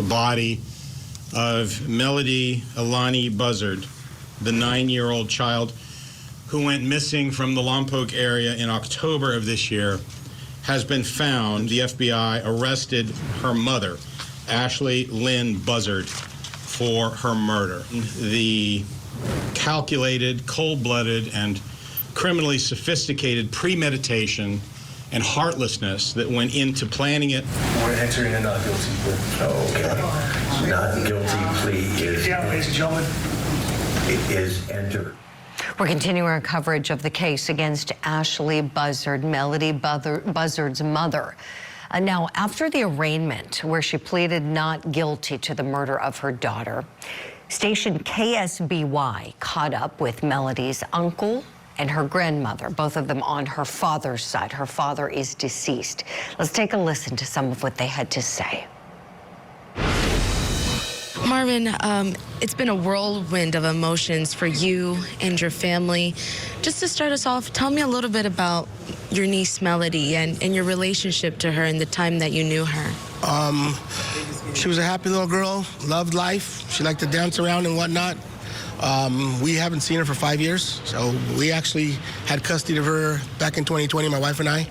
the body of Melodee Buzzard, the 9-year-old child who went missing from the Lompoc area in October of this year, has been found. The FBI arrested her mother, Ashlee Buzzard, for her murder. The calculated, cold-blooded, and criminally sophisticated premeditation and heartlessness that went into planning it. We're entering a not guilty plea. Oh, okay. Not guilty plea is, Yeah, ladies and gentlemen, is entered. We're continuing our coverage of the case against Ashlee Buzzard, Melodee Buzzard's mother. Now, after the arraignment, where she pleaded not guilty to the murder of her daughter, station KSBY caught up with Melodee's uncle and her grandmother, both of them on her father's side. Her father is deceased. Let's take a listen to some of what they had to say. Marvin, it's been a whirlwind of emotions for you and your family. Just to start us off, tell me a little bit about your niece Melodee and your relationship to her and the time that you knew her. She was a happy little girl, loved life. She liked to dance around and whatnot. We haven't seen her for 5 years, so we actually had custody of her back in 2020, my wife and I,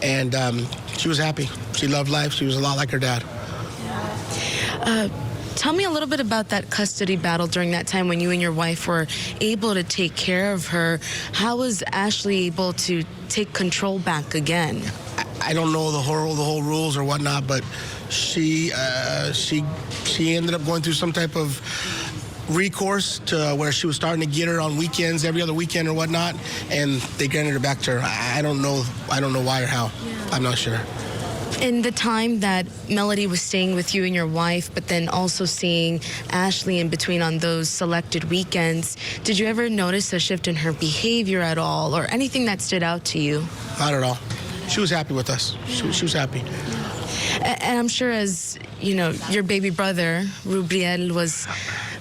and she was happy. She loved life. She was a lot like her dad. Tell me a little bit about that custody battle during that time when you and your wife were able to take care of her. How was Ashlee able to take control back again? I don't know the whole rules or whatnot, but she ended up going through some type of recourse to where she was starting to get her on weekends, every other weekend or whatnot, and they granted her back to her. I don't know why or how. Yeah. I'm not sure. In the time that Melodee was staying with you and your wife, but then also seeing Ashlee in between on those selected weekends, did you ever notice a shift in her behavior at all, or anything that stood out to you? Not at all. She was happy with us. She was happy. And I'm sure, as you know, your baby brother, Rubriel,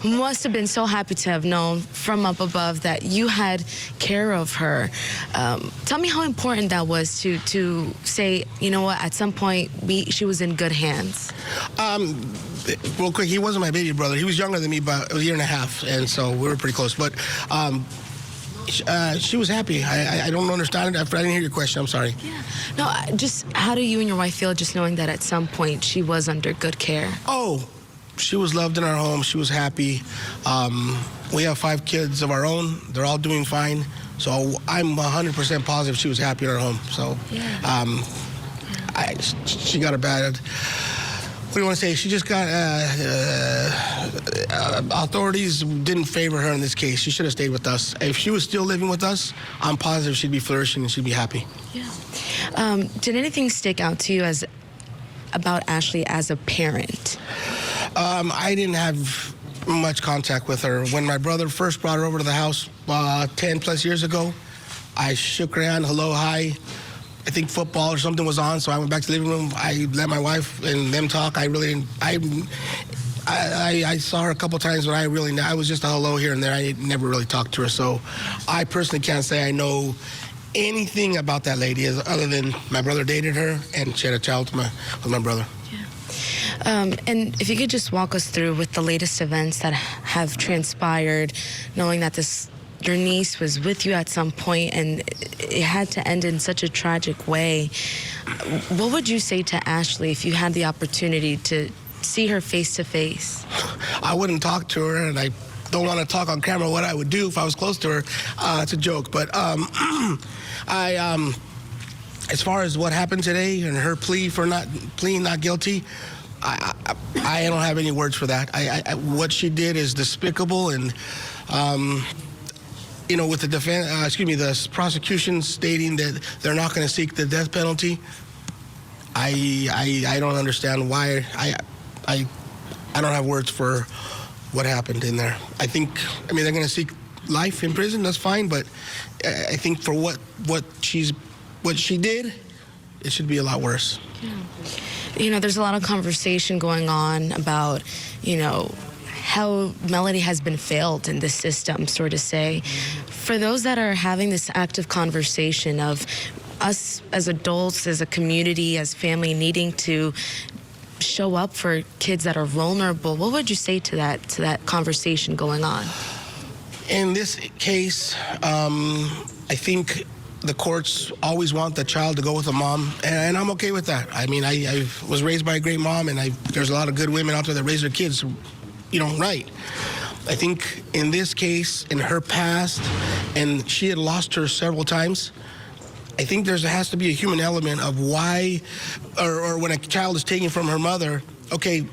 must have been so happy to have known from up above that you had care of her. Tell me how important that was to say, you know what, at some point she was in good hands. Real quick, he wasn't my baby brother. He was younger than me by a year and a half, and so we were pretty close. But she was happy. I don't understand it. I didn't hear your question. I'm sorry. Yeah. No, just how do you and your wife feel just knowing that at some point she was under good care? Oh, she was loved in our home. She was happy. We have 5 kids of our own. They're all doing fine. So I'm 100% positive she was happy in our home. So she got a bad... What do you want to say? She just got... authorities didn't favor her in this case. She should have stayed with us. If she was still living with us, I'm positive she'd be flourishing and she'd be happy. Yeah. Did anything stick out to you about Ashlee as a parent? I didn't have much contact with her. When my brother first brought her over to the house 10 plus years ago, I shook her hand, hello, hi. I think football or something was on, so I went back to the living room. I let my wife and them talk. I really didn't, I saw her a couple times, but I was just a hello here and there. I never really talked to her, so I personally can't say I know anything about that lady other than my brother dated her and she had a child with my brother. And if you could just walk us through with the latest events that have transpired, knowing that your niece was with you at some point and it had to end in such a tragic way. What would you say to Ashlee if you had the opportunity to see her face to face? I wouldn't talk to her, and I don't want to talk on camera what I would do if I was close to her. It's a joke, but as far as what happened today and her plea for pleading not guilty, I don't have any words for that. What she did is despicable, and you know, with the the prosecution stating that they're not going to seek the death penalty, I don't understand why. I don't have words for what happened in there. I mean, they're going to seek life in prison. That's fine, but I think for what she did, it should be a lot worse. Yeah. You know, there's a lot of conversation going on about, you know, how Melodee has been failed in the system, so to say. For those that are having this active conversation of us as adults, as a community, as family, needing to show up for kids that are vulnerable. What would you say to that conversation going on? In this case, I think the courts always want the child to go with the mom, and I'm okay with that. I mean, I was raised by a great mom, and there's a lot of good women out there that raise their kids, right. I think in this case, in her past, and she had lost her several times, I think there has to be a human element of why, or when a child is taken from her mother, okay,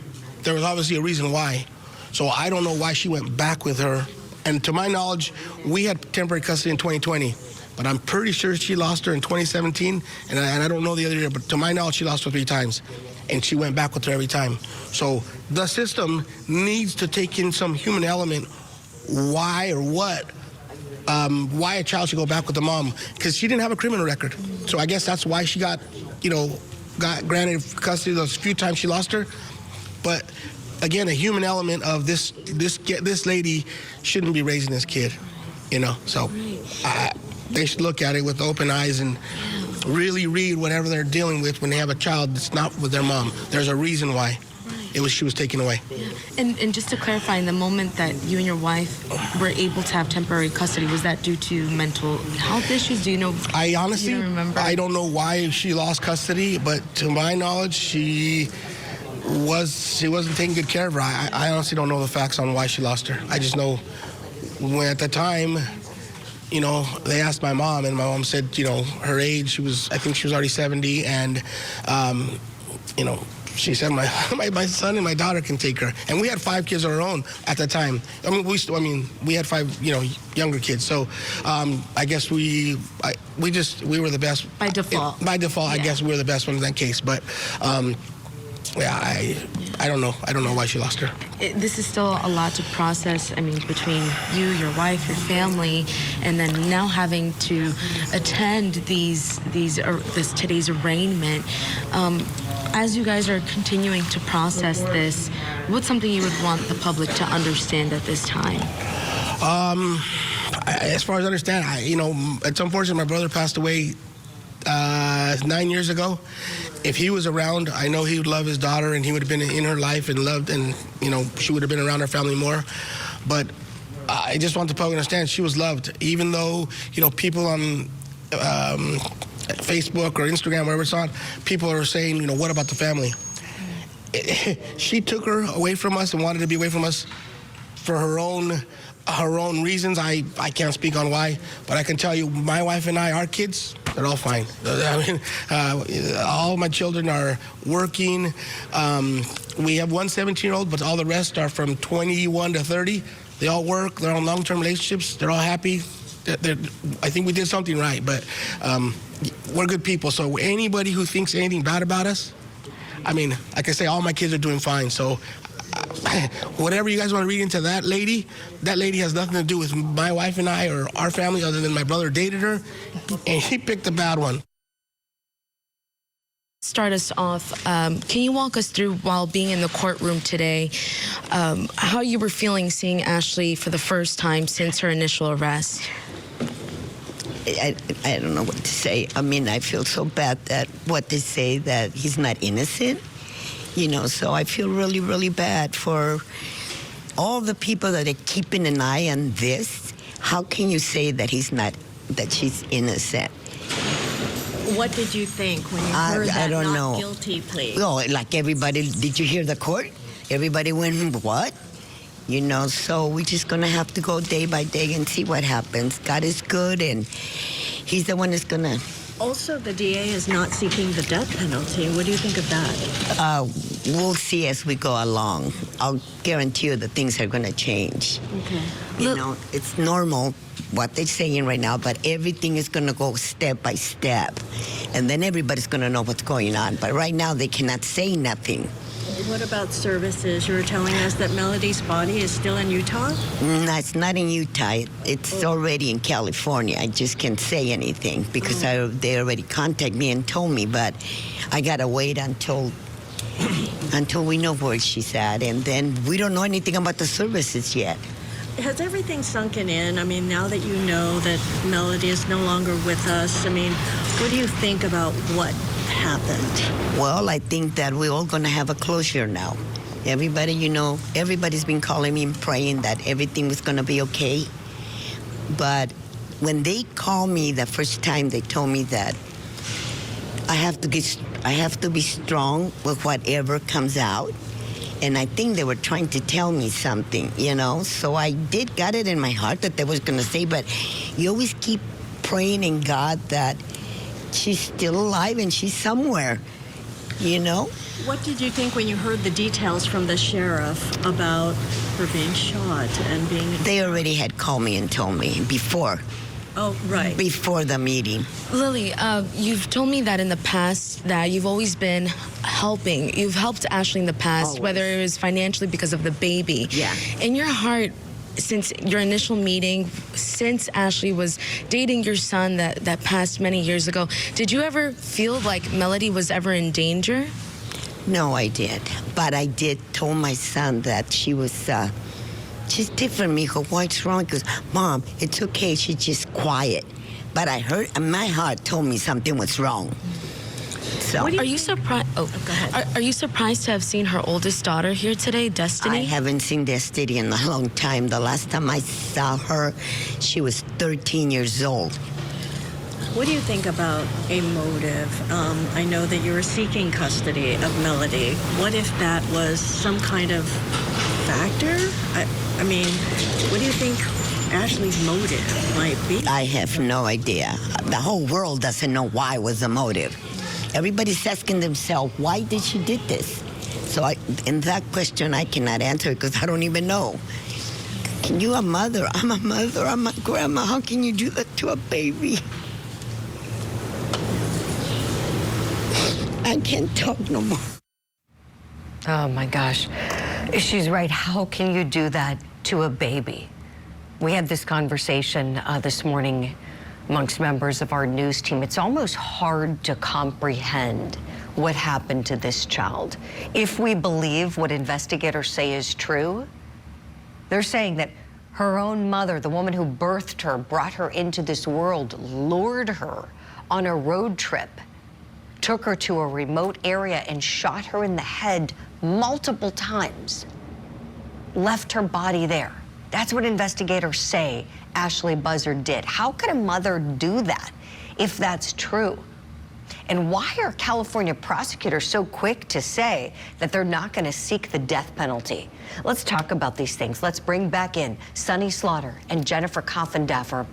there was obviously a reason why. So I don't know why she went back with her. And to my knowledge, we had temporary custody in 2020, but I'm pretty sure she lost her in 2017, and I don't know the other year, but to my knowledge, she lost her 3 times, and she went back with her every time. So the system needs to take in some human element, why or what, why a child should go back with the mom, because she didn't have a criminal record. So I guess that's why she got granted custody those few times she lost her. But again, a human element of this lady shouldn't be raising this kid, So they should look at it with open eyes and really read whatever they're dealing with when they have a child that's not with their mom. There's a reason why she was taken away. Yeah. And just to clarify, in the moment that you and your wife were able to have temporary custody, was that due to mental health issues? Do you know? I honestly, you don't remember? I don't know why she lost custody, but to my knowledge, she wasn't taking good care of her. I honestly don't know the facts on why she lost her. I just know when at the time, they asked my mom, and my mom said, her age, I think she was already 70, and, she said my son and my daughter can take her. And we had 5 kids of our own at the time. We had 5, younger kids. So I guess we were the best. By default. By default, I guess we were the best ones in that case. But I don't know. I don't know why she lost her. This is still a lot to process. I mean, between you, your wife, your family, and then now having to attend this today's arraignment. As you guys are continuing to process this, what's something you would want the public to understand at this time? As far as I understand, it's unfortunate my brother passed away 9 years ago. If he was around, I know he would love his daughter, and he would have been in her life and loved, and she would have been around her family more. But I just want the public to understand she was loved, even though people on Facebook or Instagram, wherever it's on, people are saying, what about the family? She took her away from us and wanted to be away from us for her own reasons. I can't speak on why, but I can tell you, my wife and I, our kids, they're all fine. All my children are working. We have one 17-year-old, but all the rest are from 21 to 30. They all work. They're on long-term relationships. They're all happy. I think we did something right, but we're good people. So anybody who thinks anything bad about us, like I say, all my kids are doing fine. So whatever you guys want to read into that lady has nothing to do with my wife and I or our family, other than my brother dated her, and he picked a bad one. Start us off. Can you walk us through, while being in the courtroom today, how you were feeling seeing Ashlee for the first time since her initial arrest? I don't know what to say. I feel so bad that what they say that he's not innocent, so I feel really, really bad for all the people that are keeping an eye on this. How can you say that she's innocent? What did you think when you heard that not guilty plea? Oh, like everybody, did you hear the court? Everybody went, what? So we're just going to have to go day by day and see what happens. God is good, and he's the one that's going to... Also, the DA is not seeking the death penalty. What do you think of that? We'll see as we go along. I'll guarantee you that things are going to change. Okay. It's normal what they're saying right now, but everything is going to go step by step. And then everybody's going to know what's going on. But right now, they cannot say nothing. What about services? You were telling us that Melodee's body is still in Utah? No, it's not in Utah. It's already in California. I just can't say anything because they already contacted me and told me, but I got to wait until we know where she's at, and then we don't know anything about the services yet. Has everything sunken in? Now that you know that Melodee is no longer with us, what do you think about what happened? Well, I think that we're all going to have a closure now. Everybody, you know, everybody's been calling me and praying that everything was going to be okay. But when they called me the first time, they told me that I have to be strong with whatever comes out. And I think they were trying to tell me something, you know. So I got it in my heart that they was going to say, but you always keep praying in God that she's still alive and she's somewhere, you know. What did you think when you heard the details from the sheriff about her being shot and being... They already had called me and told me before the meeting. Lily, you've told me that in the past that you've always been helping. You've helped Ashlee in the past, Always. whether it was financially because of the baby. Yeah. In your heart, since your initial meeting, since Ashlee was dating your son that passed many years ago, did you ever feel like Melodee was ever in danger? No, I did. But I did told my son that she was, she's different, mijo. What's wrong? He goes, Mom, it's okay. She's just quiet. But I heard, my heart told me something was wrong. So, Are you surprised? Oh, go ahead. Are you surprised to have seen her oldest daughter here today, Destiny? I haven't seen Destiny in a long time. The last time I saw her, she was 13 years old. What do you think about a motive? I know that you were seeking custody of Melodee. What if that was some kind of factor? I mean, what do you think Ashlee's motive might be? I have no idea. The whole world doesn't know why was the motive. Everybody's asking themselves, why did she did this? So in that question, I cannot answer because I don't even know. Can you a mother? I'm a mother. I'm a grandma. How can you do that to a baby? I can't talk no more. Oh my gosh. She's right. How can you do that to a baby? We had this conversation this morning amongst members of our news team. It's almost hard to comprehend what happened to this child. If we believe what investigators say is true, they're saying that her own mother, the woman who birthed her, brought her into this world, lured her on a road trip, took her to a remote area and shot her in the head multiple times, left her body there. That's what investigators say Ashlee Buzzard did. How could a mother do that if that's true? And why are California prosecutors so quick to say that they're not going to seek the death penalty? Let's talk about these things. Let's bring back in Sunny Slaughter and Jennifer Coffindaffer.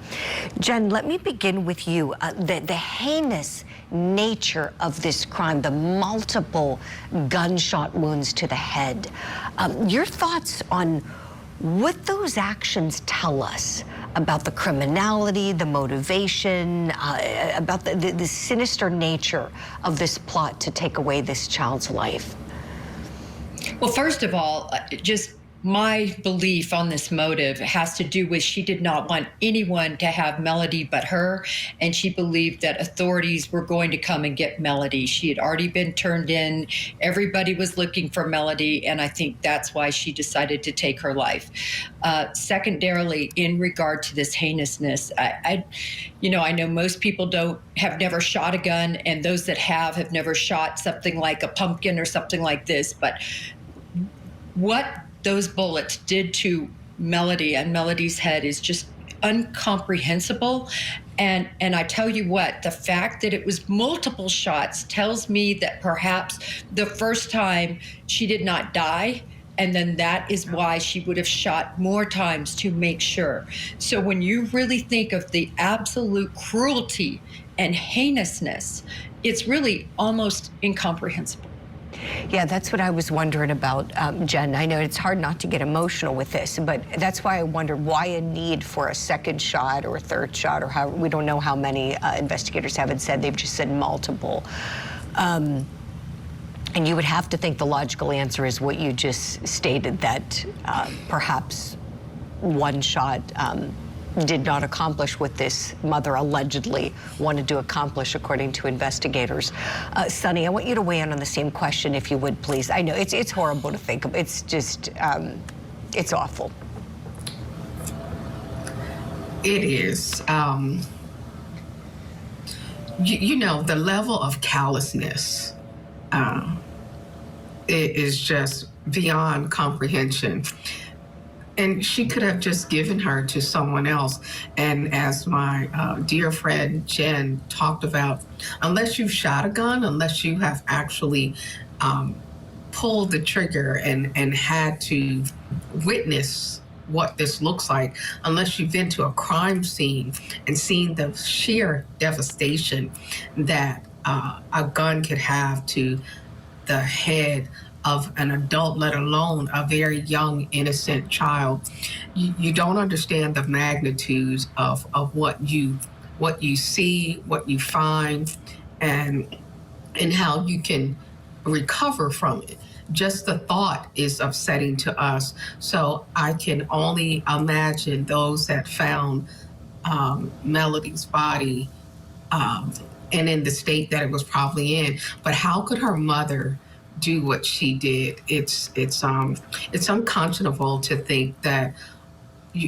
Jen, let me begin with you. The heinous nature of this crime, the multiple gunshot wounds to the head. Your thoughts on what those actions tell us about the criminality, the motivation, about the sinister nature of this plot to take away this child's life? Well, first of all, just my belief on this motive has to do with she did not want anyone to have Melodee but her, and she believed that authorities were going to come and get Melodee. She had already been turned in. Everybody was looking for Melodee, and I think that's why she decided to take her life. Secondarily, in regard to this heinousness, I know most people have never shot a gun, and those that have never shot something like a pumpkin or something like this, but what those bullets did to Melodee and Melodee's head is just incomprehensible. And I tell you what, the fact that it was multiple shots tells me that perhaps the first time she did not die, and then that is why she would have shot more times to make sure. So when you really think of the absolute cruelty and heinousness, it's really almost incomprehensible. Yeah, that's what I was wondering about, Jen. I know it's hard not to get emotional with this, but that's why I wondered why a need for a second shot or a third shot, or how, we don't know how many investigators haven't said, they've just said multiple. And you would have to think the logical answer is what you just stated, that perhaps one shot did not accomplish what this mother allegedly wanted to accomplish, according to investigators. Sunny, I want you to weigh in on the same question, if you would, please. I know it's horrible to think of. It's just, it's awful. It is. you know, the level of callousness it is just beyond comprehension. And she could have just given her to someone else. And as my dear friend Jen talked about, unless you've shot a gun, unless you have actually pulled the trigger and had to witness what this looks like, unless you've been to a crime scene and seen the sheer devastation that a gun could have to the head of an adult, let alone a very young, innocent child, you don't understand the magnitudes of what you see, what you find, and how you can recover from it. Just the thought is upsetting to us. So I can only imagine those that found Melodee's body and in the state that it was probably in. But how could her mother do what she did? It's unconscionable to think that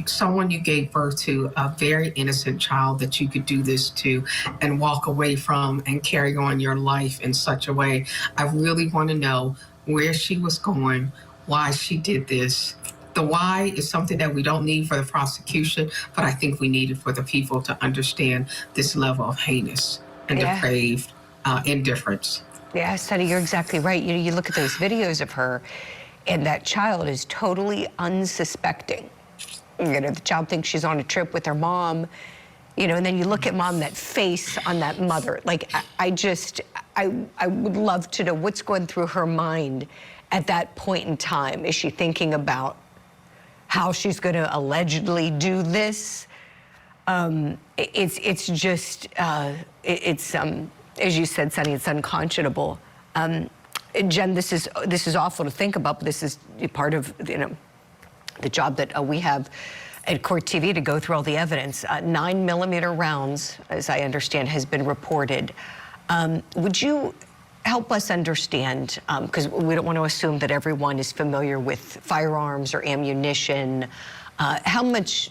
someone you gave birth to, a very innocent child, that you could do this to and walk away from and carry on your life in such a way. I really want to know where she was going, why she did this. The why is something that we don't need for the prosecution, but I think we need it for the people to understand this level of heinous and depraved indifference. Yeah, Sonny, you're exactly right. You know, you look at those videos of her, and that child is totally unsuspecting. You know, the child thinks she's on a trip with her mom, you know, and then you look at mom, that face on that mother. Like, I would love to know what's going through her mind at that point in time. Is she thinking about how she's going to allegedly do this? It's just, as you said, Sonny, it's unconscionable. Jen, this is awful to think about, but this is part of, you know, the job that we have at Court TV to go through all the evidence. 9mm rounds, as I understand, has been reported. Would you help us understand, because we don't want to assume that everyone is familiar with firearms or ammunition, how much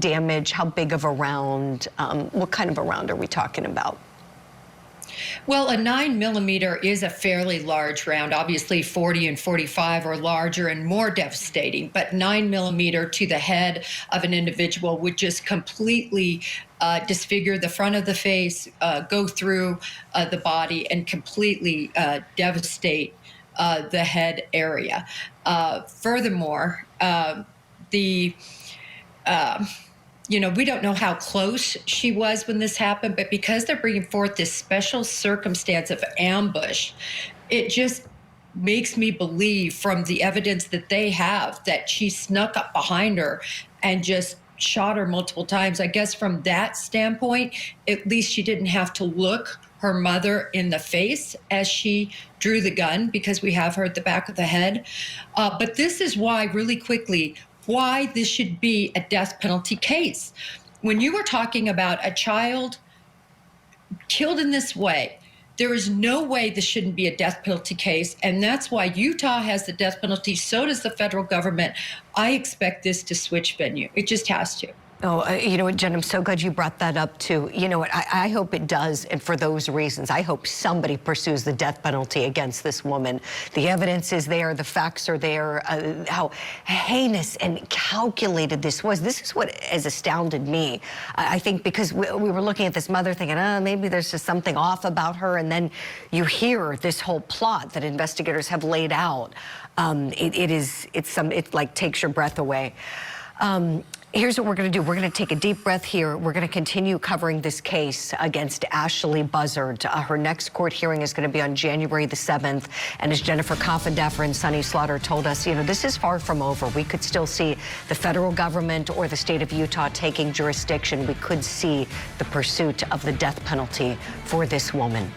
damage, how big of a round, what kind of a round are we talking about? Well, a 9mm is a fairly large round. Obviously, 40 and 45 are larger and more devastating, but 9mm to the head of an individual would just completely disfigure the front of the face, go through the body, and completely devastate the head area. Furthermore, you know, we don't know how close she was when this happened, but because they're bringing forth this special circumstance of ambush, it just makes me believe from the evidence that they have that she snuck up behind her and just shot her multiple times. I guess from that standpoint, at least she didn't have to look her mother in the face as she drew the gun, because we have her at the back of the head. But this is why, really quickly, why this should be a death penalty case. When you were talking about a child killed in this way, there is no way this shouldn't be a death penalty case, and that's why Utah has the death penalty. So does the federal government. I expect this to switch venue. It just has to. Oh, you know what, Jen, I'm so glad you brought that up, too. You know what, I hope it does, and for those reasons, I hope somebody pursues the death penalty against this woman. The evidence is there, the facts are there, how heinous and calculated this was. This is what has astounded me. I think because we were looking at this mother thinking, maybe there's just something off about her, and then you hear this whole plot that investigators have laid out. It like takes your breath away. Here's what we're going to do. We're going to take a deep breath here. We're going to continue covering this case against Ashlee Buzzard. Her next court hearing is going to be on January the 7th. And as Jennifer Coffindaffer and Sonny Slaughter told us, you know, this is far from over. We could still see the federal government or the state of Utah taking jurisdiction. We could see the pursuit of the death penalty for this woman.